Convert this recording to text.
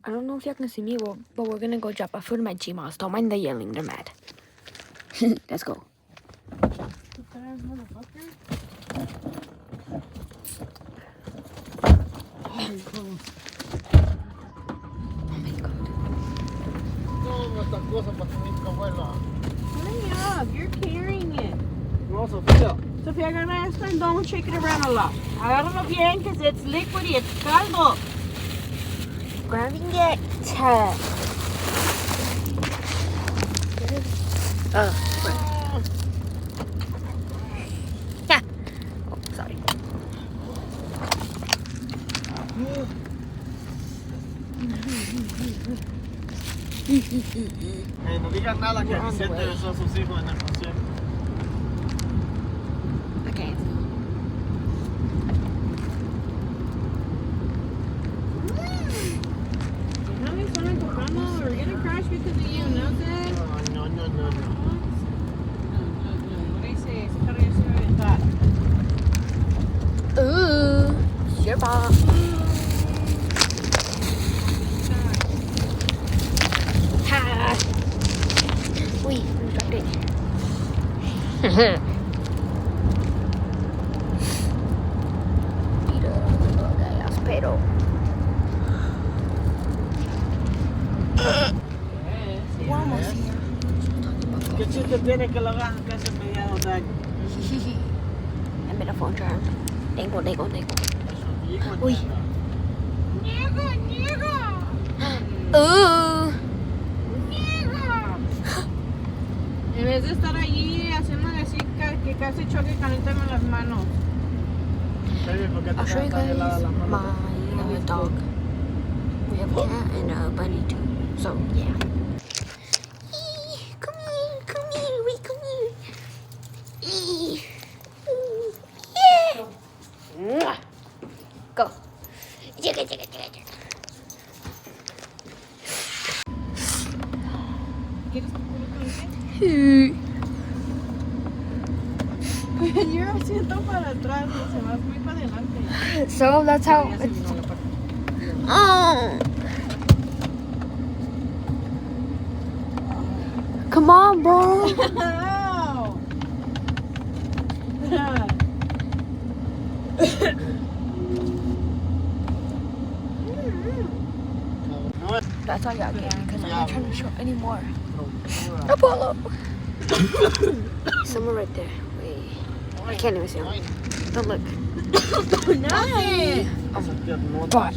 I don't know if y'all can see me, but we're gonna go drop off food at my Gmails. Don't mind the yelling, they're mad. Let's go. Hurry up, you're carrying it. No, Sofía. Sofía, agarra esto and don't shake it around a lot. Agárralo bien, because it's liquidy, it's caldo. Grabbing it. Yeah. Oh, sorry. No digas nada que Vicente besó a sus hijos en el concierto. Okay. No me suena tocando. We're gonna crash because of you, no, Zed? No. No. What do you say? Ese carro ya se va a aventar. Ooh. Sure, Bob. Ha. Uy, me dropped it. Mira, espero. Vamos here. ¿Qué chiste tiene que lo hagan casi mediados de año? I made a phone charm. Dangle. Uy. Ooh. En vez de estar allí haciéndole así que casi choque, caléntame las manos. I'll show you guys my dog. We have a cat and a bunny too. So yeah. Come here, wait, come here. Yeah. Go. Jigga. ¿Quieres que culo caliente? Yo me siento para atrás, y se va muy para adelante. So that's how Ya se it's. vino la parte. Oh. Come on, bro. That's all y'all get because I'm not trying to show anymore. Apollo. Someone right there. Wait. I can't even see him. Don't look. Nothing. But